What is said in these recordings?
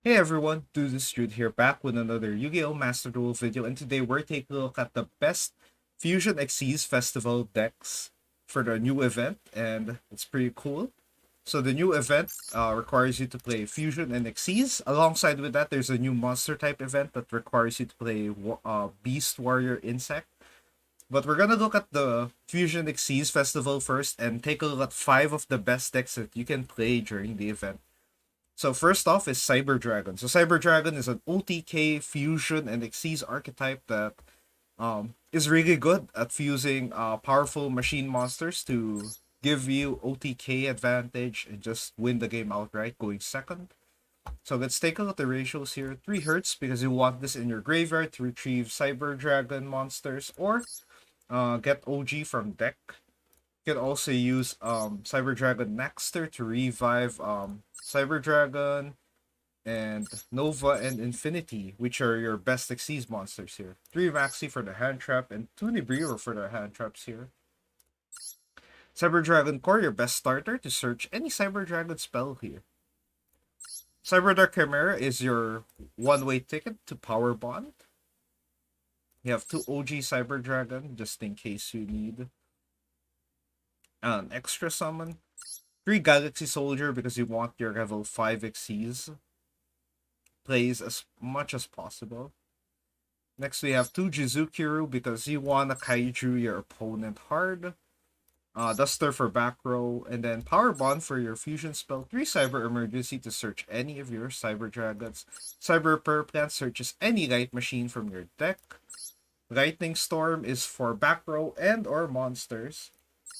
Hey everyone, Dude this Jude here back with another Yu-Gi-Oh! Master Duel video, and today we're taking a look at the best Fusion Xyz Festival decks for the new event, and it's pretty cool. So the new event requires you to play Fusion and Xyz. Alongside with that, there's a new monster type event that requires you to play Beast Warrior Insect. But we're gonna look at the Fusion Xyz Festival first and take a look at 5 of the best decks that you can play during the event. So first off is Cyber Dragon. So Cyber Dragon is an OTK fusion and Xyz archetype that is really good at fusing powerful machine monsters to give you OTK advantage and just win the game outright, going second. So let's take a look at the ratios here. 3 hertz because you want this in your graveyard to retrieve Cyber Dragon monsters or get OG from deck. You can also use Cyber Dragon Nexter to revive Cyber Dragon and Nova and Infinity, which are your best Xyz monsters here. 3 Maxi for the hand trap and 2 Nibiru for the hand traps here. Cyber Dragon Core, your best starter to search any Cyber Dragon spell here. Cyber Dark Chimera is your one-way ticket to Power Bond. You have 2 OG Cyber Dragon just in case you need an extra summon. 3 Galaxy Soldier because you want your level 5 Xyz plays as much as possible. Next we have 2 Jizukiru because you want to kaiju your opponent hard. Duster for back row, and then Power Bond for your fusion spell. 3 Cyber Emergency to search any of your Cyber Dragons. Cyber Purplant searches any light machine from your deck. Lightning Storm is for back row and or monsters.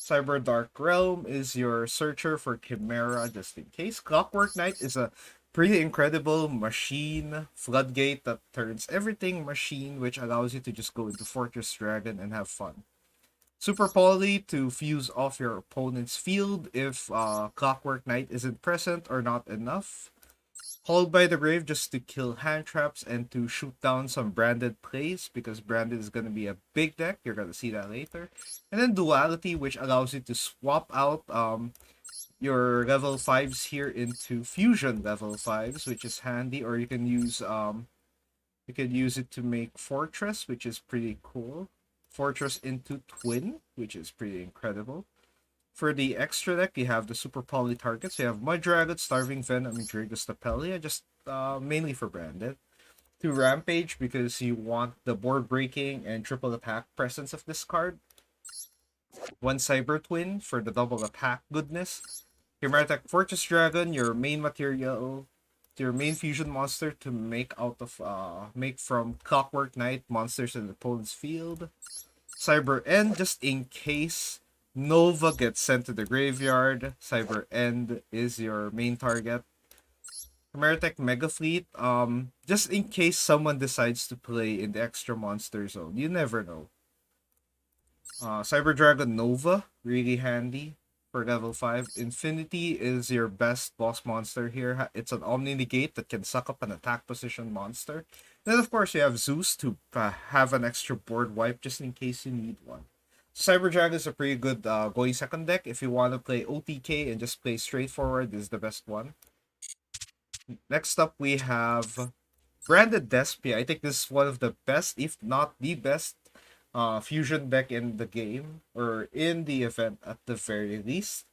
Cyber Dark Realm is your searcher for Chimera just in case. Clockwork Knight is a pretty incredible machine floodgate that turns everything machine, which allows you to just go into Fortress Dragon and have fun. Super Poly to fuse off your opponent's field if Clockwork Knight isn't present or not enough. Hold by the Grave just to kill hand traps and to shoot down some branded plays because branded is going to be a big deck. You're going to see that later. And then Duality, which allows you to swap out your level 5s here into fusion level 5s, which is handy, or you can use it to make Fortress, which is pretty cool. Fortress into Twin, which is pretty incredible. For the extra deck, you have the Super Poly targets. You have Mud Dragon, Starving Venom, and Dragostapelia, just mainly for branded. 2 Rampage because you want the board breaking and triple attack presence of this card. 1 Cyber Twin for the double attack goodness. Chimeric Fortress Dragon, your main material, your main fusion monster to make from Clockwork Knight monsters in the opponent's field. Cyber End, just in case Nova gets sent to the graveyard. Cyber End is your main target. Chimeric Mega Fleet, just in case someone decides to play in the extra monster zone. You never know. Cyber Dragon Nova, really handy for level 5. Infinity is your best boss monster here. It's an Omni Negate that can suck up an attack position monster. Then of course you have Zeus to have an extra board wipe just in case you need one. Cyber Dragon is a pretty good going second deck. If you want to play OTK and just play straightforward, this is the best one. Next up we have Branded Despia. I think this is one of the best, if not the best, fusion deck in the game, or in the event at the very least.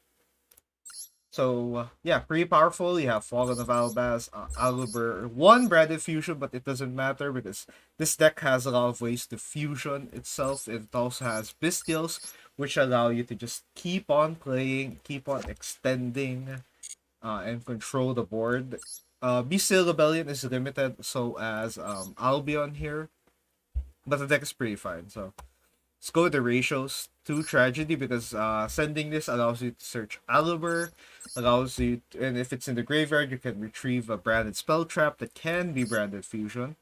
So, yeah, pretty powerful. You have Fallen of Albaz, Alubur, 1 branded fusion, but it doesn't matter because this deck has a lot of ways to fusion itself. It also has Bestials, which allow you to just keep on playing, keep on extending, and control the board. Bestial Rebellion is limited, so as Albion here, but the deck is pretty fine, so let's go with the ratios. 2 Tragedy because sending this allows you to search Alubur, allows you to, and if it's in the graveyard, you can retrieve a branded spell trap that can be branded fusion.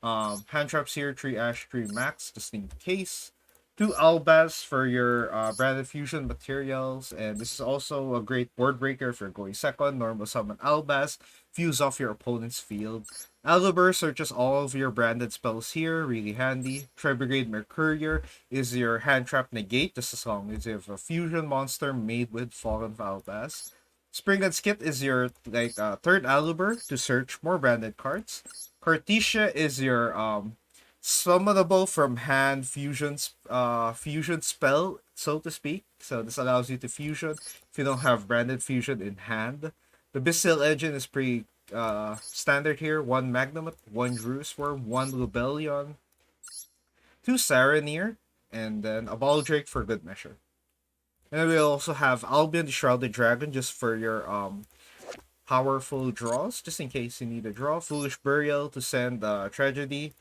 Hand traps here, 3 Ash, 3 Max, just in case. 2 Albaz for your branded fusion materials, and this is also a great board breaker if you're going second. Normal summon Albaz, fuse off your opponent's field. Alubur searches all of your branded spells here, really handy. Tri-Brigade Mercurier is your hand trap negate, just as long as you have a fusion monster made with Fallen of Albaz. Spring and Skit is your like third Aluber to search more branded cards. Cartesia is your summonable from hand fusion spell, so to speak. So this allows you to fusion if you don't have branded fusion in hand. The Bestial Engine is pretty standard here. One Magnamut, one Drewsworm, one Lubellion, two Saronir, and then a Baldrake for good measure. And then we also have Albion the Shrouded Dragon just for your powerful draws, just in case you need a draw. Foolish Burial to send Tragedy.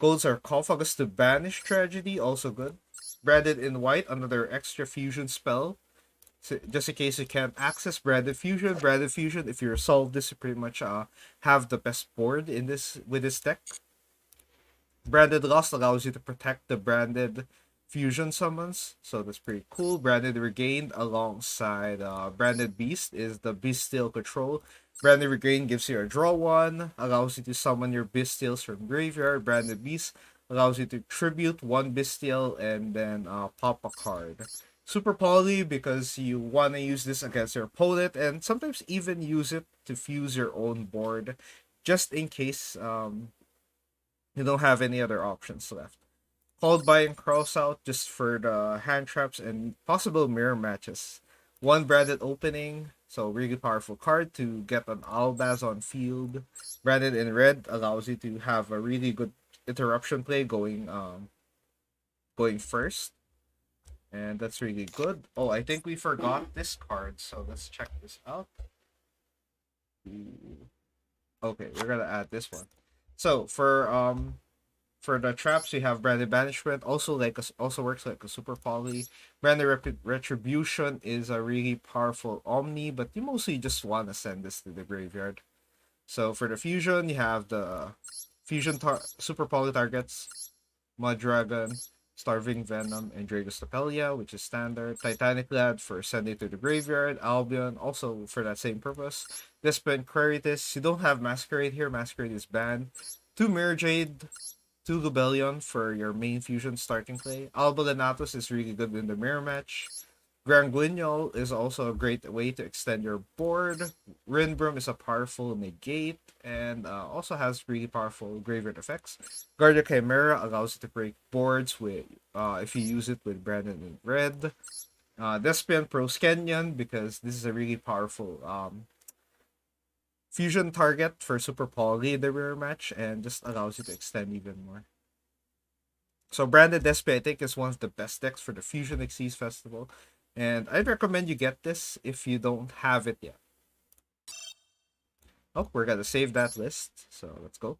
Gold Sarcophagus to banish Tragedy, also good. Branded in white, another extra fusion spell. So just in case you can't access Branded Fusion. Branded Fusion, if you resolve this, you pretty much have the best board in this with this deck. Branded Lost allows you to protect the branded fusion summons, so that's pretty cool. Branded Regained alongside Branded Beast is the Bestial Control. Branded Regain gives you a draw one, allows you to summon your Bestials from graveyard. Branded Beast allows you to tribute one Bestial and then pop a card. Super Poly because you want to use this against your opponent and sometimes even use it to fuse your own board just in case you don't have any other options left. Called by and cross out just for the hand traps and possible mirror matches. One branded opening, so really powerful card to get an Albaz on field. Branded in red allows you to have a really good interruption play going first. And that's really good. Oh, I think we forgot this card, so let's check this out. Okay, we're gonna add this one. So for the traps, we have Branded Banishment. Also works like a super poly. Branded Retribution is a really powerful Omni, but you mostly just want to send this to the graveyard. So for the fusion, you have the super poly targets, Mud Dragon, Starving Venom, and Dragostapelia, which is standard. Titanic Lad for sending to the graveyard. Albion, also for that same purpose. Despia and Queritus. You don't have Masquerade here. Masquerade is banned. 2 Mirror Jade, 2 Lubellion for your main fusion starting play. Alba Lenatus is really good in the mirror match. Grand Guignol is also a great way to extend your board. Rinbrum is a powerful negate and also has really powerful graveyard effects. Guardia Chimera allows you to break boards with if you use it with Brandon in red. Despian Proskenyan because this is a really powerful fusion target for Super Poly in the mirror match and just allows you to extend even more. So Branded Despia, I think, is one of the best decks for the Fusion Xyz Festival. And I'd recommend you get this if you don't have it yet. Oh, we're gonna save that list. So let's go.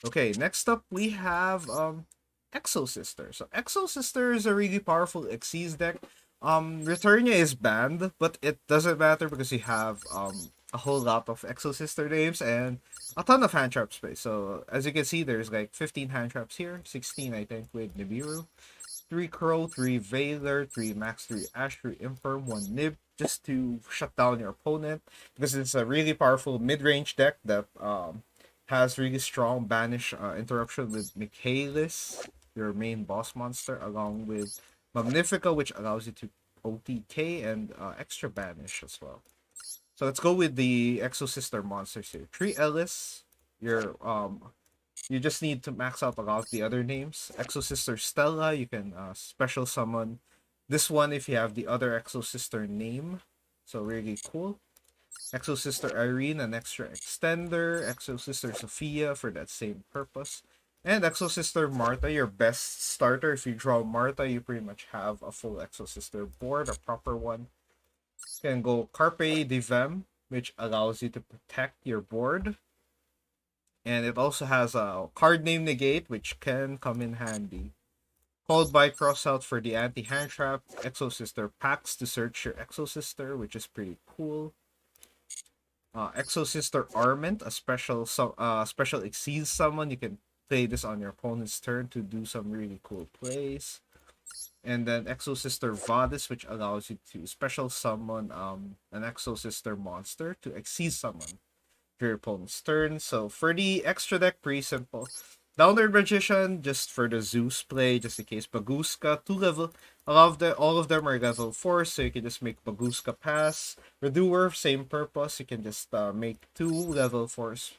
Okay, next up we have Exosister. So Exosister is a really powerful Xyz deck. Returnia is banned, but it doesn't matter because you have a whole lot of Exosister names and a ton of hand trap space. So as you can see, there's like 15 hand traps here, 16 I think with Nibiru, 3 Crow, 3 Veiler, 3 Max, 3 Ash, 3 Infirm, 1 Nib, just to shut down your opponent because it's a really powerful mid-range deck that has really strong banish interruption with Michaelis, your main boss monster, along with Magnifica, which allows you to OTK and extra banish as well. So let's go with the Exosister monsters here. 3 Ellis, you just need to max out a lot of the other names. Exosister Stella, you can special summon this one if you have the other Exosister name. So really cool. Exosister Irene, an extra extender. Exosister Sophia for that same purpose. And Exosister Martha, your best starter. If you draw Martha, you pretty much have a full Exosister board, a proper one. You can go Carpe Divem, which allows you to protect your board. And it also has a card name negate, which can come in handy. Called by Crossout for the anti-hand trap. Exosister packs to search your Exosister, which is pretty cool. Exosister Arment, a special Xyz summon. You can play this on your opponent's turn to do some really cool plays. And then Exosister Vadis, which allows you to special summon an Exosister monster to Xyz summon for your opponent's turn. So for the extra deck, pretty simple. Downward Magician, just for the Zeus play, just in case. Baguska, 2 level. All of them are level 4, so you can just make Baguska pass. Redoer, same purpose. You can just make 2 level 4s.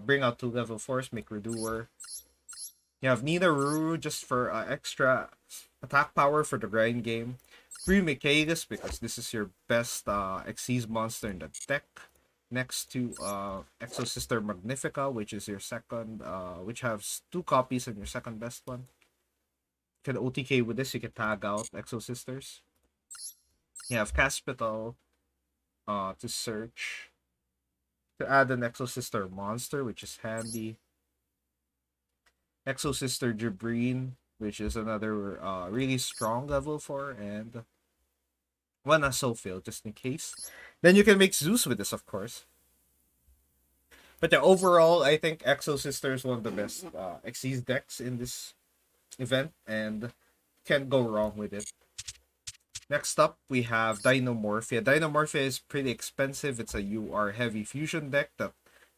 Bring out 2 level 4s, make Redoer. You have Nina Ruru just for extra attack power for the grind game. 3 Michaelis because this is your best Xyz monster in the deck. Next to Exosister Magnifica, which is your second, which has 2 copies and your second best one. You can OTK with this, you can tag out Exosisters. You have Caspital to search. To add an Exosister monster, which is handy. Exosister Jabrine, which is another really strong level 4, and one Asophiel, just in case. Then you can make Zeus with this, of course. But yeah, overall, I think Exosister is one of the best Xyz decks in this event, and can't go wrong with it. Next up, we have Dinomorphia. Dinomorphia is pretty expensive. It's a UR heavy fusion deck that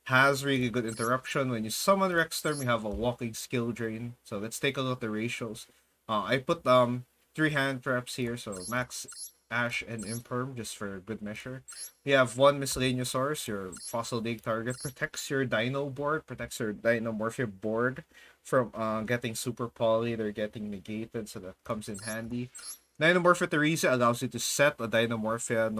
has really good interruption. When you summon Rexterm, you have a walking skill drain. So let's take a look at the ratios. I put 3 hand traps here, so max Ash and Imperm just for good measure. We have 1 miscellaneous source. Your fossil dig target protects your Dino board, protects your Dinomorphia board from getting super poly. They're getting negated, so that comes in handy. Dinomorphia Theresa allows you to set a Dinomorphia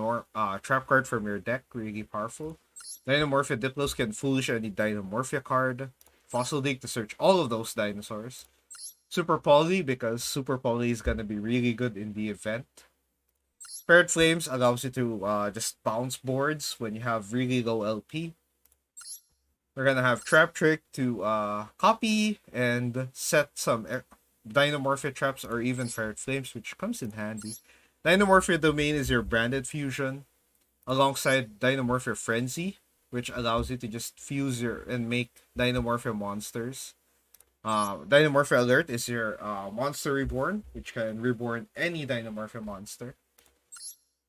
trap card from your deck, really powerful. Dinomorphia Diplos can foolish any Dinomorphia card. Fossil Dig to search all of those dinosaurs. Super Poly, because Super Poly is gonna be really good in the event. Paired Flames allows you to just bounce boards when you have really low LP. We're gonna have Trap Trick to copy and set some Dinomorphia traps or even Paired Flames, which comes in handy. Dinomorphia Domain is your branded fusion, alongside Dinomorphia Frenzy, which allows you to just fuse and make Dinomorphia monsters. Dinomorphia Alert is your monster reborn, which can reborn any Dinomorphia monster.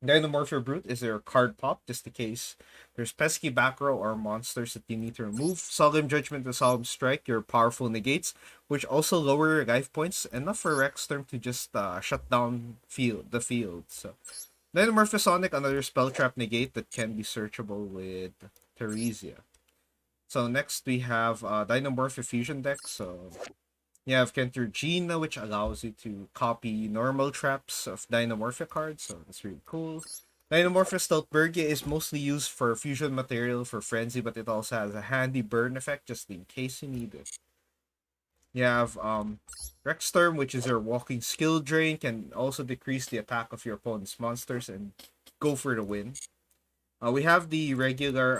Dinomorphia Brute is your card pop, just in case there's pesky back row or monsters that you need to remove. Solemn Judgment and Solemn Strike, your powerful negates, which also lower your life points, enough for Rexterm to just shut down the field. So, Dinomorphia Sonic, another spell trap negate that can be searchable with Theresia. So next we have Dinomorphia Fusion deck. So you have Kentur Gina, which allows you to copy normal traps of Dinomorphia cards, so that's really cool. Dinomorphia Steltbergia is mostly used for fusion material for Frenzy, but it also has a handy burn effect just in case you need it. You have Rexterm, which is your walking skill drain, can also decrease the attack of your opponent's monsters and go for the win. We have the regular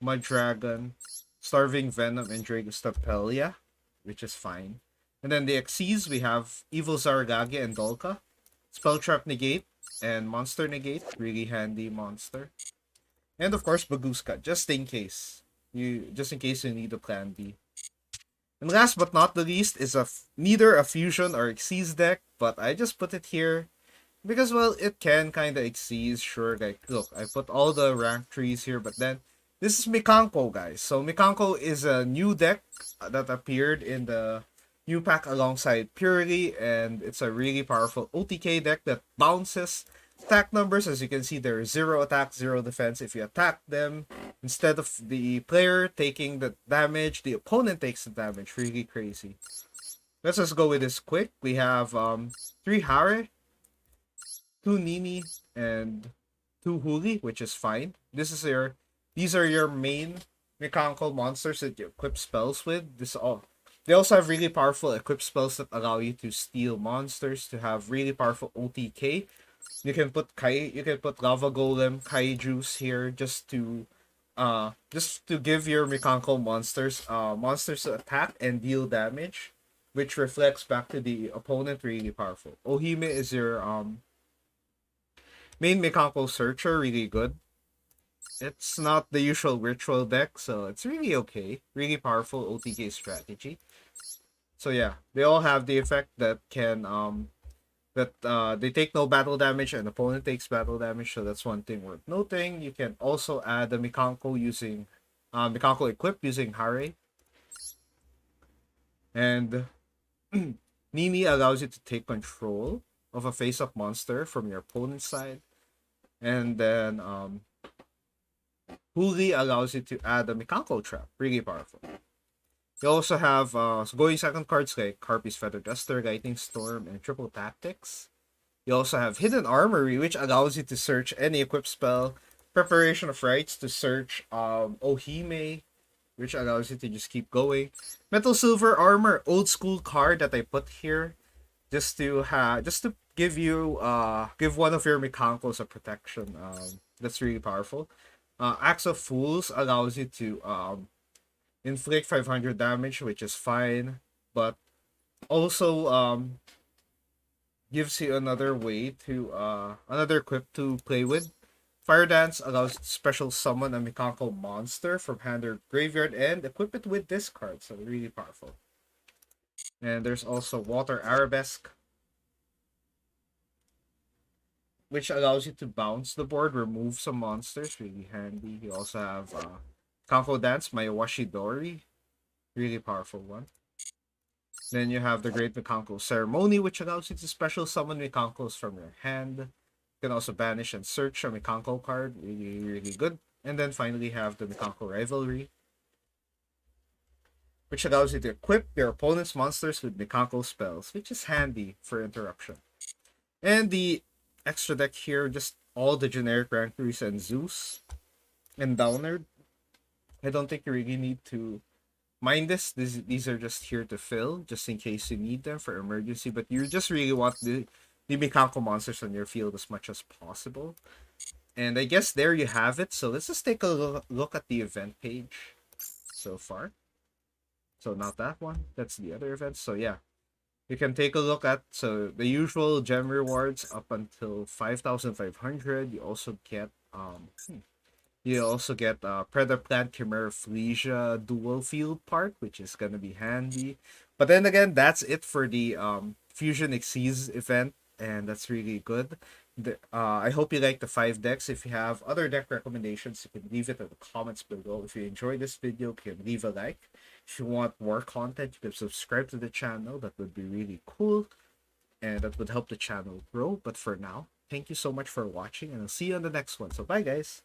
Mud Dragon, Starving Venom, and Dragostapelia, which is fine. And then the Xyz, we have Evil Zaragage and Dolka. Spell Trap Negate and Monster Negate. Really handy monster. And of course, Baguska, just in case. You need a plan B. And last but not the least is neither a Fusion or Xyz deck, but I just put it here because, well, it can kind of Xyz, sure. Like, look, I put all the rank trees here, but then this is Mikanko, guys. So Mikanko is a new deck that appeared in the new pack alongside Purity, and it's a really powerful OTK deck that bounces attack numbers. As you can see, there is 0 attack, 0 defense. If you attack them, instead of the player taking the damage, the opponent takes the damage. Really crazy. Let's just go with this quick. We have 3 Hare, 2 Nini, and 2 Huli, which is fine. These are your main Mikanko monsters that you equip spells with. They also have really powerful equip spells that allow you to steal monsters, to have really powerful OTK. You can put Lava Golem, Kaiju's here just to give your Mikanko monsters to attack and deal damage, which reflects back to the opponent. Really powerful. Ohime is your main Mikanko searcher, really good. It's not the usual ritual deck, so it's really okay. Really powerful OTK strategy. So yeah, they all have the effect that can they take no battle damage and opponent takes battle damage, so that's one thing worth noting. You can also add the Mikanko using Mikanko equip using Hare. And Nini allows you to take control of a face-up monster from your opponent's side. And then Huli allows you to add a Mikanko trap. Really powerful. You also have going second cards like Harpy's Feather Duster, Lightning Storm, and Triple Tactics. You also have Hidden Armory, which allows you to search any equipped spell. Preparation of Rites to search Ohime, which allows you to just keep going. Metal Silver Armor, old school card that I put here, just to give you give one of your Mikankos a protection. That's really powerful. Axe of Fools allows you to inflict 500 damage, which is fine, but also gives you another way to another equip to play with. Fire Dance allows you to special summon a Mikanko monster from hand or graveyard and equip it with this card, so really powerful. And there's also Water Arabesque, which allows you to bounce the board, remove some monsters, really handy. You also have Kanko Dance, Mayawashi Dori, really powerful one. Then you have the Great Mikanko Ceremony, which allows you to special summon Mikankos from your hand. You can also banish and search a Mikanko card, really, really good. And then finally have the Mikanko Rivalry, which allows you to equip your opponent's monsters with Mikanko spells, which is handy for interruption. And the extra deck here, just all the generic rank 3s and Zeus and Downerd. I don't think you really need to mind this. These are just here to fill, just in case you need them for emergency. But you just really want the Mikanko monsters on your field as much as possible. And I guess there you have it. So let's just take a look at the event page so far. So not that one. That's the other event. So yeah, you can take a look at the usual gem rewards up until 5,500. You also get Predaplant Chimera Flesia dual field part, which is gonna be handy. But then again, that's it for the Fusion Xyz event, and that's really good. I hope you like the 5 decks. If you have other deck recommendations, you can leave it in the comments below. If you enjoyed this video, you can leave a like. If you want more content, you can subscribe to the channel. That would be really cool, and that would help the channel grow. But for now, thank you so much for watching, and I'll see you on the next one. So bye, guys!